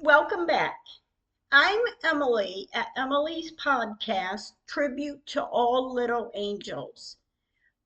Welcome back. I'm Emily at Emily's podcast, Tribute to All Little Angels,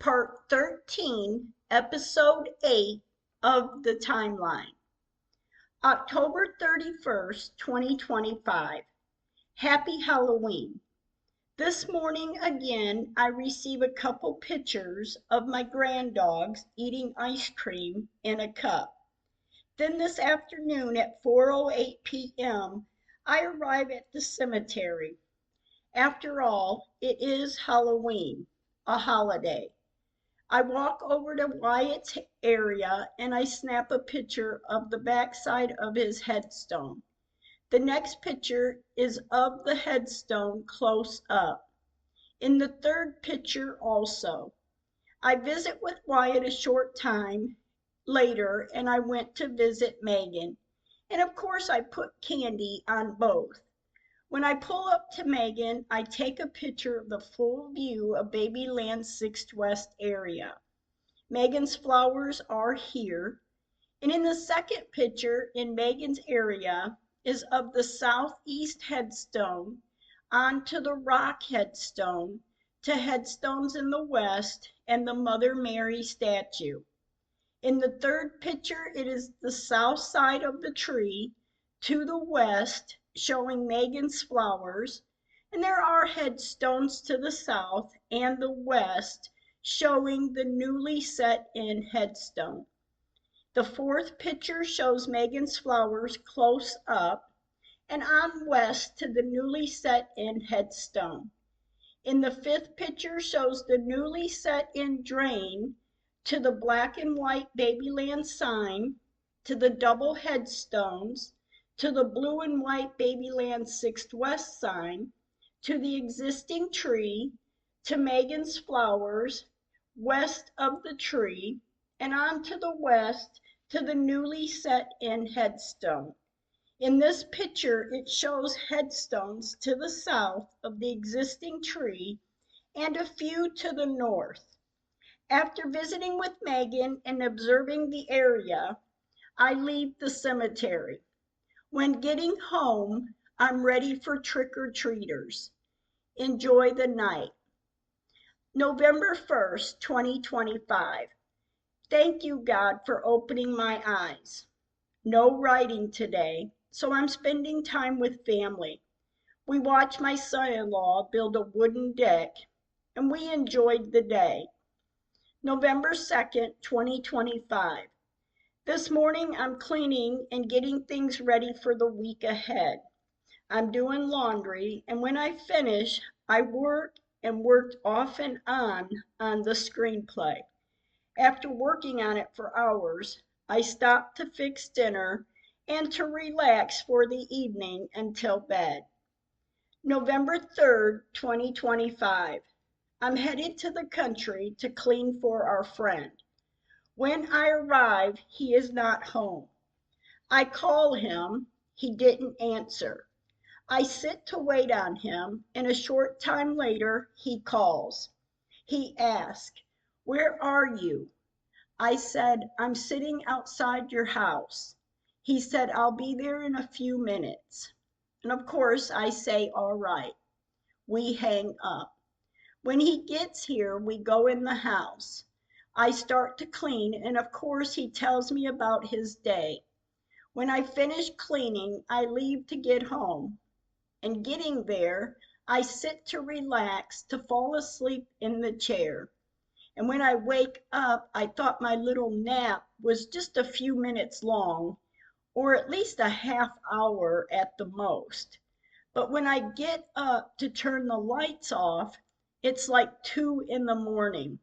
Part 13, Episode 8 of the Timeline. October 31st, 2025. Happy Halloween. This morning again, I receive a couple pictures of my granddogs eating ice cream in a cup. Then this afternoon at 4:08 p.m., I arrive at the cemetery. After all, it is Halloween, a holiday. I walk over to Wyatt's area and I snap a picture of the backside of his headstone. The next picture is of the headstone close up. In the third picture also. I visit with Wyatt a short time later and I went to visit Megan. And of course I put candy on both. When I pull up to Megan, I take a picture of the full view of Babyland 6th West area. Megan's flowers are here. And in the second picture in Megan's area is of the southeast headstone onto the rock headstone to headstones in the west and the Mother Mary statue. In the third picture, it is the south side of the tree to the west, showing Megan's flowers, and there are headstones to the south and the west, showing the newly set in headstone. The fourth picture shows Megan's flowers close up and on west to the newly set in headstone. In the fifth picture shows the newly set in drain to the black and white Babyland sign, to the double headstones, to the blue and white Babyland 6th West sign, to the existing tree, to Megan's flowers west of the tree, and on to the west to the newly set in headstone. In this picture, it shows headstones to the south of the existing tree and a few to the north. After visiting with Megan and observing the area, I leave the cemetery. When getting home, I'm ready for trick-or-treaters. Enjoy the night. November 1st, 2025. Thank you, God, for opening my eyes. No writing today, so I'm spending time with family. We watched my son-in-law build a wooden deck, and we enjoyed the day. November 2nd, 2025. This morning I'm cleaning and getting things ready for the week ahead. I'm doing laundry, and when I finish, I worked off and on the screenplay. After working on it for hours, I stopped to fix dinner and to relax for the evening until bed. November 3rd, 2025. I'm headed to the country to clean for our friend. When I arrive, he is not home. I call him, he didn't answer. I sit to wait on him, and a short time later, he calls. He asks, "Where are you?" I said, "I'm sitting outside your house." He said, "I'll be there in a few minutes." And of course, I say, "All right." We hang up. When he gets here, we go in the house. I start to clean, and of course, he tells me about his day. When I finish cleaning, I leave to get home. And getting there, I sit to relax, to fall asleep in the chair. And when I wake up, I thought my little nap was just a few minutes long, or at least a half hour at the most. But when I get up to turn the lights off, it's like 2 in the morning.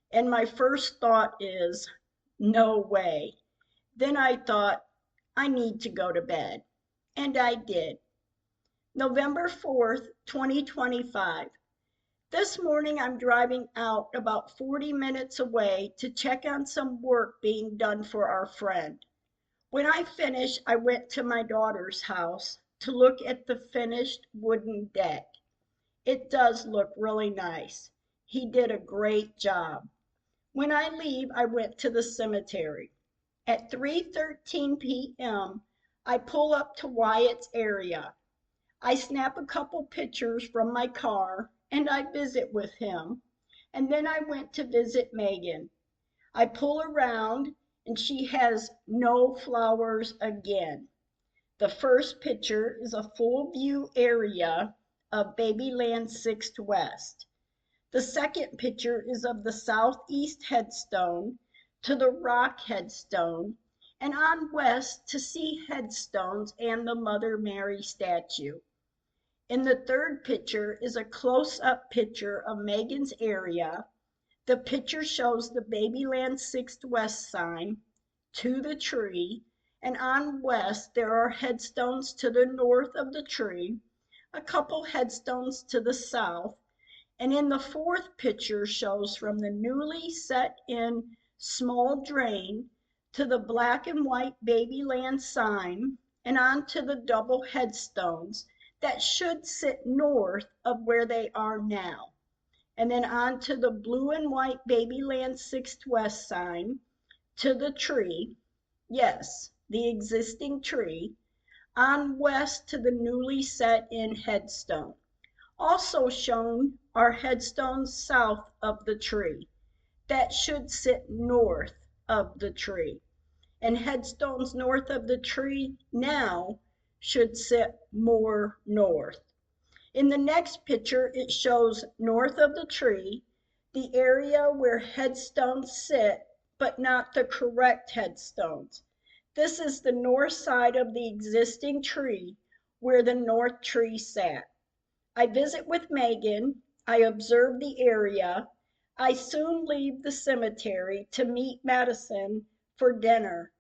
And my first thought is, no way. Then I thought, I need to go to bed. And I did. November 4th, 2025. This morning I'm driving out about 40 minutes away to check on some work being done for our friend. When I finished, I went to my daughter's house to look at the finished wooden deck. It does look really nice. He did a great job. When I leave, I went to the cemetery. At 3:13 p.m., I pull up to Wyatt's area. I snap a couple pictures from my car and I visit with him. And then I went to visit Megan. I pull around and she has no flowers again. The first picture is a full view area of Babyland 6th West. The second picture is of the southeast headstone to the rock headstone and on west to see headstones and the Mother Mary statue. In the third picture is a close-up picture of Megan's area. The picture shows the Babyland 6th West sign to the tree, and on west there are headstones to the north of the tree, a couple headstones to the south, and in the fourth picture shows from the newly set in small drain to the black and white Babyland sign and on to the double headstones that should sit north of where they are now, and then on to the blue and white Babyland 6th West sign, to the tree, yes, the existing tree, on west to the newly set in headstone. Also shown are headstones south of the tree that should sit north of the tree, and headstones north of the tree now should sit more north. In the next picture, it shows north of the tree, the area where headstones sit, but not the correct headstones. This is the north side of the existing tree where the north tree sat. I visit with Megan, I observe the area. I soon leave the cemetery to meet Madison for dinner.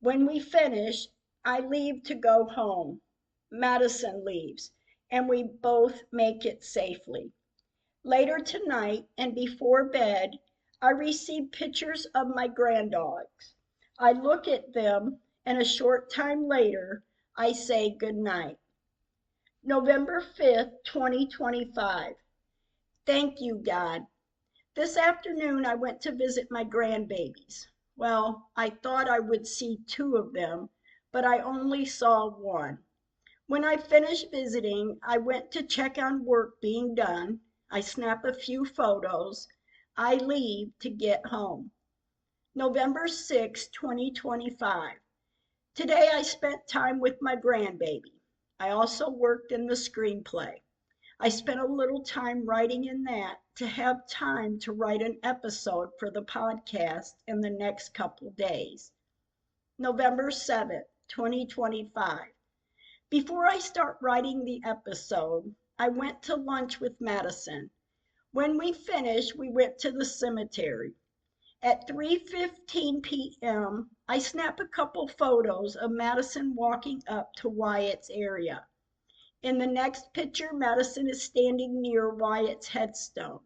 When we finish, I leave to go home. Madison leaves, and we both make it safely. Later tonight and before bed, I receive pictures of my granddogs. I look at them, and a short time later, I say good night. November 5th, 2025. Thank you, God. This afternoon I went to visit my grandbabies. Well, I thought I would see two of them, but I only saw one. When I finished visiting, I went to check on work being done. I snap a few photos. I leave to get home. November 6, 2025. Today I spent time with my grandbaby. I also worked in the screenplay. I spent a little time writing in that to have time to write an episode for the podcast in the next couple days. November 7th, 2025. Before I start writing the episode, I went to lunch with Madison. When we finished, we went to the cemetery. At 3:15 p.m., I snap a couple photos of Madison walking up to Wyatt's area. In the next picture, Madison is standing near Wyatt's headstone.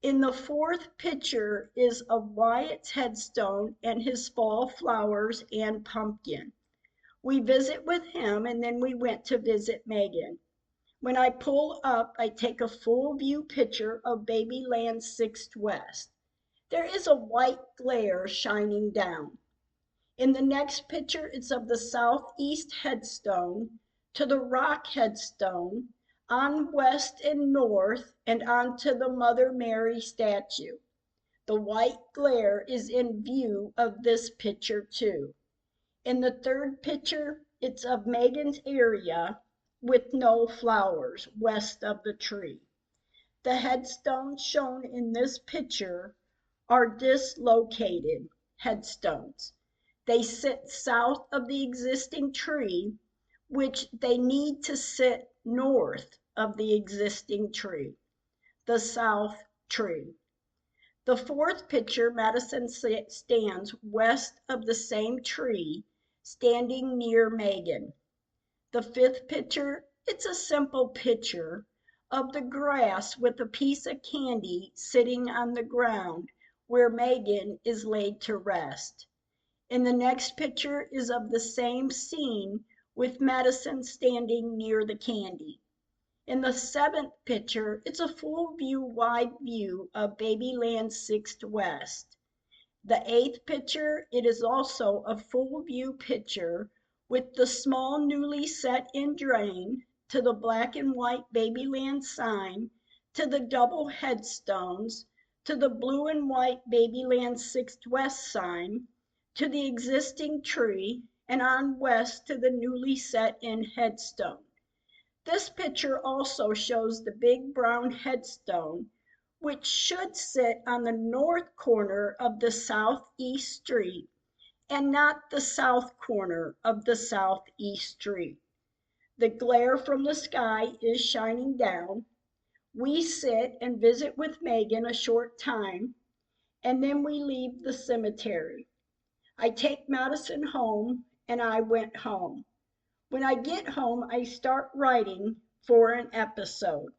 In the fourth picture is of Wyatt's headstone and his fall flowers and pumpkin. We visit with him and then we went to visit Megan. When I pull up, I take a full view picture of Babyland 6th West. There is a white glare shining down. In the next picture, it's of the southeast headstone to the rock headstone, on west and north, and onto the Mother Mary statue. The white glare is in view of this picture too. In the third picture, it's of Megan's area with no flowers west of the tree. The headstones shown in this picture are dislocated headstones. They sit south of the existing tree, which they need to sit north of the existing tree, the south tree. The fourth picture, Madison stands west of the same tree, standing near Megan. The fifth picture, it's a simple picture of the grass with a piece of candy sitting on the ground where Megan is laid to rest. In the next picture is of the same scene with Madison standing near the candy. In the seventh picture, it's a full view, wide view of Babyland 6th West. The eighth picture, it is also a full view picture with the small newly set in drain, to the black and white Babyland sign, to the double headstones, to the blue and white Babyland 6th West sign, to the existing tree, and on west to the newly set in headstone. This picture also shows the big brown headstone, which should sit on the north corner of the southeast street and not the south corner of the southeast street. The glare from the sky is shining down. We sit and visit with Megan a short time, and then we leave the cemetery. I take Madison home, and I went home. When I get home, I start writing for an episode.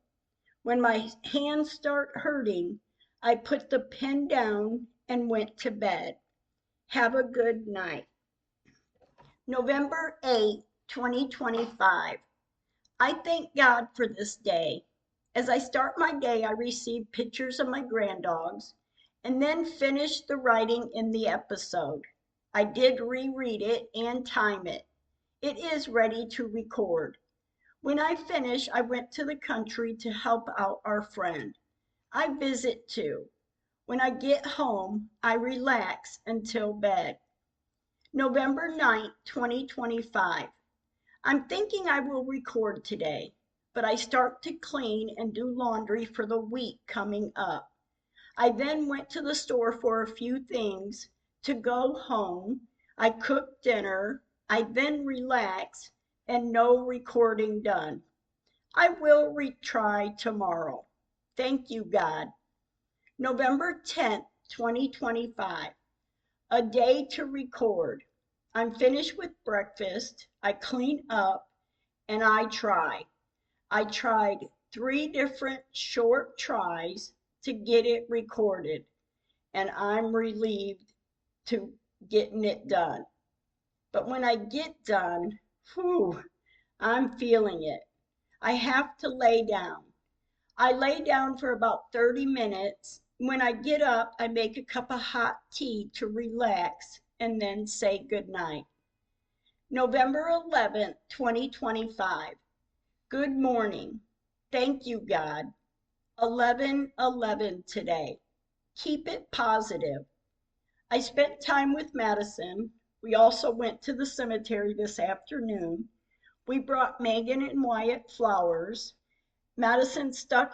When my hands start hurting, I put the pen down and went to bed. Have a good night. November 8, 2025. I thank God for this day. As I start my day, I receive pictures of my granddogs and then finish the writing in the episode. I did reread it and time it. It is ready to record. When I finish, I went to the country to help out our friend. I visit too. When I get home, I relax until bed. November 9th, 2025. I'm thinking I will record today, but I start to clean and do laundry for the week coming up. I then went to the store for a few things to go home. I cooked dinner. I then relax and no recording done. I will retry tomorrow. Thank you, God. November 10th, 2025. A day to record. I'm finished with breakfast. I clean up and I try. I tried 3 different short tries to get it recorded, and I'm relieved to getting it done. But when I get done, whew, I'm feeling it. I have to lay down. I lay down for about 30 minutes. When I get up, I make a cup of hot tea to relax and then say goodnight. November 11th, 2025. Good morning. Thank you, God. 11:11 today. Keep it positive. I spent time with Madison. We also went to the cemetery this afternoon. We brought Megan and Wyatt flowers. Madison stuck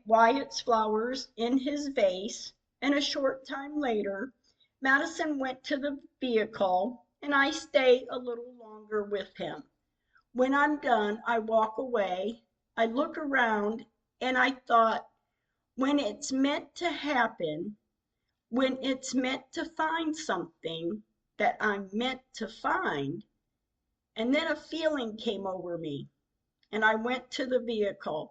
Wyatt's flowers in his vase, and a short time later, Madison went to the vehicle, and I stay a little longer with him. When I'm done, I walk away. I look around, and I thought, when it's meant to happen, when it's meant to find something that I'm meant to find, and then a feeling came over me, and I went to the vehicle.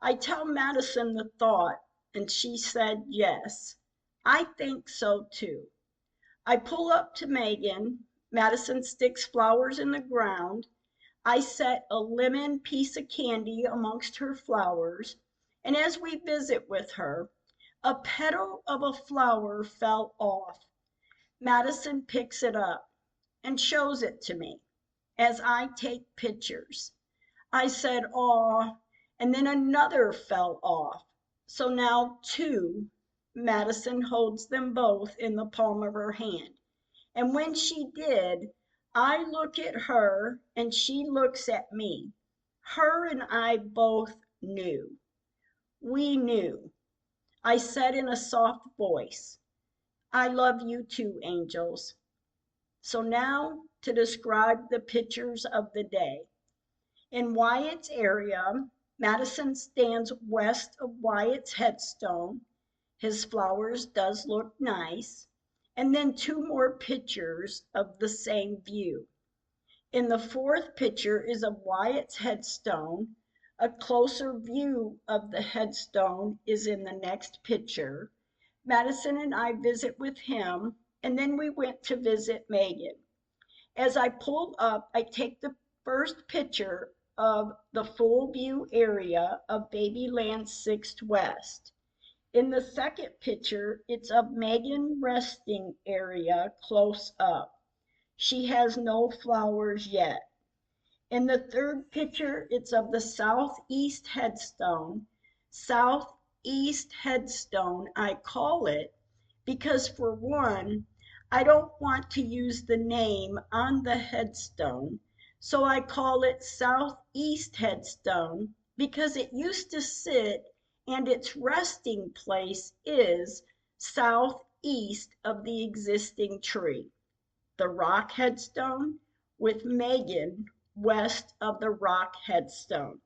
I tell Madison the thought, and she said yes. I think so too. I pull up to Megan. Madison sticks flowers in the ground. I set a lemon piece of candy amongst her flowers, and as we visit with her, a petal of a flower fell off. Madison picks it up and shows it to me as I take pictures. I said, "Aw," and then another fell off. So now 2. Madison holds them both in the palm of her hand. And when she did, I look at her and she looks at me. Her and I both knew. We knew. I said in a soft voice, "I love you too, angels." So now to describe the pictures of the day. In Wyatt's area, Madison stands west of Wyatt's headstone. His flowers does look nice. And then 2 more pictures of the same view. In the 4th picture is of Wyatt's headstone. A closer view of the headstone is in the next picture. Madison and I visit with him, and then we went to visit Megan. As I pulled up, I take the first picture of the full view area of Babyland 6th West. In the second picture, it's of Megan resting area close up. She has no flowers yet. In the third picture, it's of the southeast headstone. Southeast headstone, I call it because, for one, I don't want to use the name on the headstone, so I call it Southeast Headstone because it used to sit and its resting place is southeast of the existing tree. The rock headstone with Megan west of the rock headstone.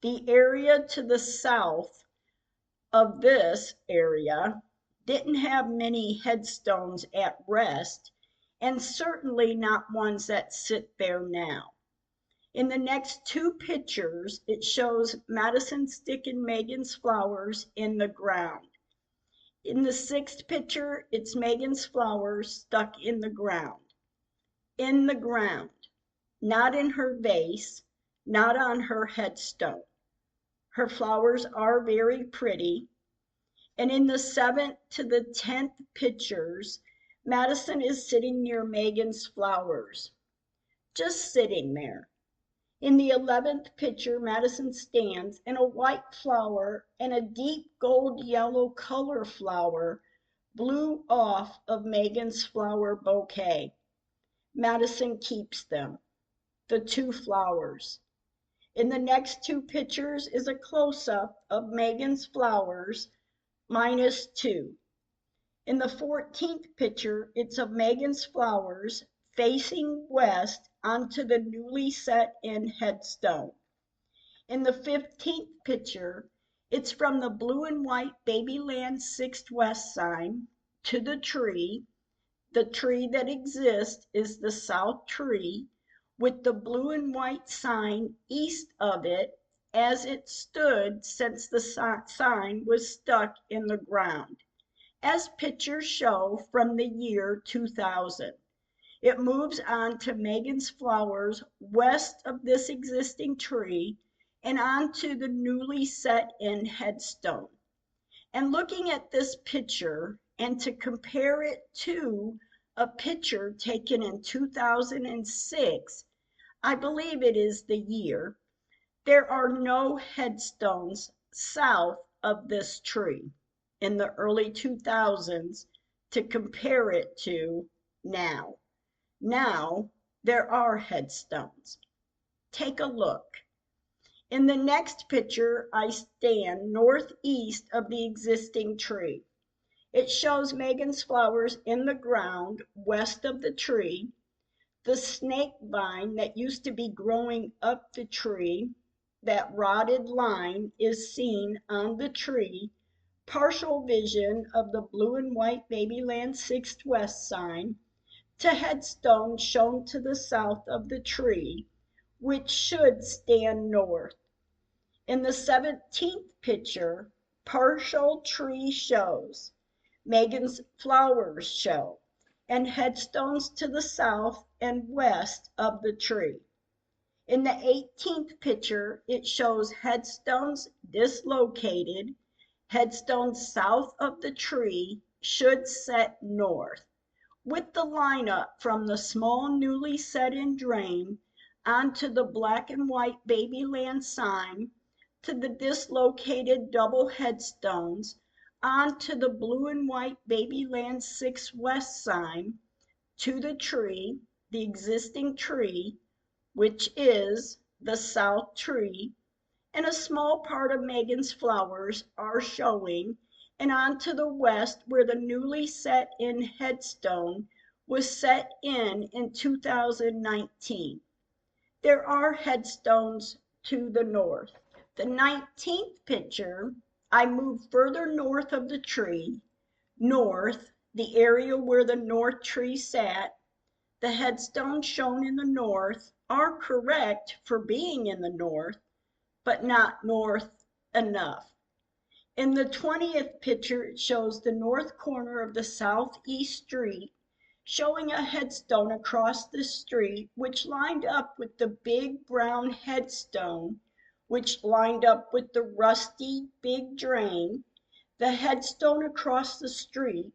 The area to the south of this area didn't have many headstones at rest, and certainly not ones that sit there now. In the next two pictures, it shows Madison sticking Megan's flowers in the ground. In the sixth picture, it's Megan's flowers stuck in the ground. In the ground, not in her vase, not on her headstone. Her flowers are very pretty. And in the 7th to the 10th pictures, Madison is sitting near Megan's flowers, just sitting there. In the 11th picture, Madison stands, and a white flower and a deep gold yellow color flower blew off of Megan's flower bouquet. Madison keeps them, the two flowers. In the next two pictures is a close-up of Megan's flowers, -2. In the 14th picture, it's of Megan's flowers facing west onto the newly set in headstone. In the 15th picture, it's from the blue and white Babyland 6th West sign to the tree. The tree that exists is the south tree, with the blue and white sign east of it as it stood since the sign was stuck in the ground, as pictures show from the year 2000. It moves on to Megan's flowers west of this existing tree and onto the newly set in headstone. And looking at this picture and to compare it to a picture taken in 2006, I believe it is the year, there are no headstones south of this tree in the early 2000s to compare it to now. Now there are headstones. Take a look. In the next picture, I stand northeast of the existing tree. It shows Megan's flowers in the ground west of the tree. The snake vine that used to be growing up the tree, that rotted line, is seen on the tree. Partial vision of the blue and white Babyland 6th West sign to headstone shown to the south of the tree, which should stand north. In the 17th picture, partial tree shows, Megan's flowers show, and headstones to the south and west of the tree. In the 18th picture, it shows headstones dislocated, headstones south of the tree should set north, with the lineup from the small newly set in drain onto the black and white Babyland sign, to the dislocated double headstones, onto the blue and white Babyland 6 West sign, to the tree, the existing tree, which is the south tree, and a small part of Megan's flowers are showing, and onto the west where the newly set in headstone was set in 2019. There are headstones to the north. The 19th picture, I move further north of the tree, north, the area where the north tree sat. The headstones shown in the north are correct for being in the north, but not north enough. In the 20th picture, it shows the north corner of the southeast street, showing a headstone across the street, which lined up with the big brown headstone, which lined up with the rusty big drain. The headstone across the street,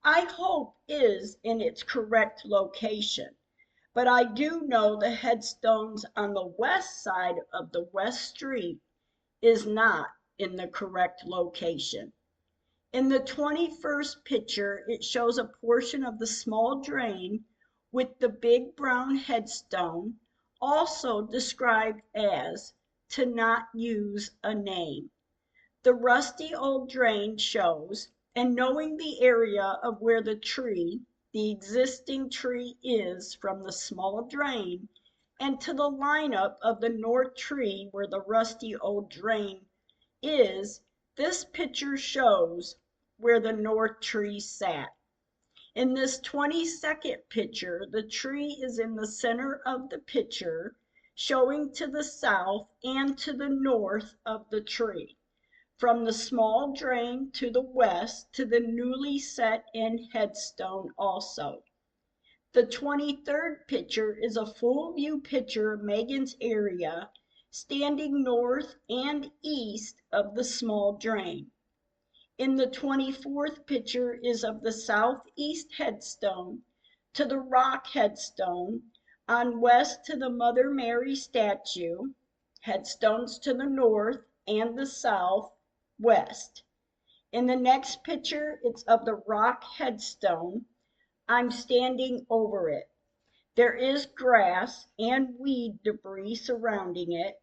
I hope is in its correct location, but I do know the headstones on the west side of the West Street is not in the correct location. In the 21st picture, it shows a portion of the small drain with the big brown headstone, also described as to not use a name. The rusty old drain shows, and knowing the area of where the existing tree is from the small drain, and to the lineup of the north tree where the rusty old drain is, this picture shows where the north tree sat. In this 22nd picture, the tree is in the center of the picture, showing to the south and to the north of the tree, from the small drain to the west to the newly set in headstone also. The 23rd picture is a full view picture of Megan's area, standing north and east of the small drain. In the 24th picture is of the southeast headstone to the rock headstone, on west to the Mother Mary statue, headstones to the north and the south west. In the next picture, it's of the rock headstone. I'm standing over it. There is grass and weed debris surrounding it.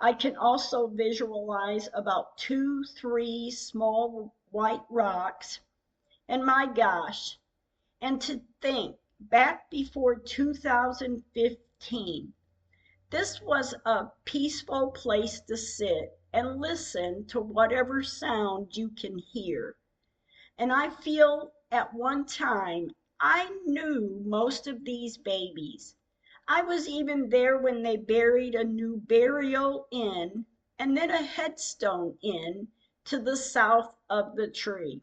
I can also visualize about 2-3 small white rocks. And my gosh, and to think back before 2015, this was a peaceful place to sit and listen to whatever sound you can hear. And I feel at one time I knew most of these babies. I was even there when they buried a new burial in and then a headstone in to the south of the tree.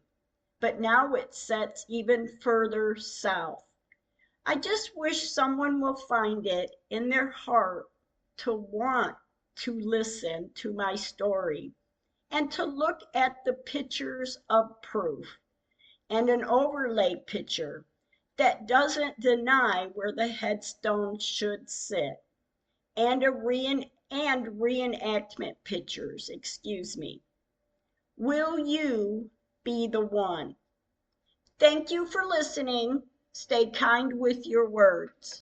But now it sets even further south. I just wish someone will find it in their heart to want to listen to my story and to look at the pictures of proof and an overlay picture that doesn't deny where the headstone should sit, and reenactment pictures, excuse me. Will you be the one? Thank you for listening. Stay kind with your words.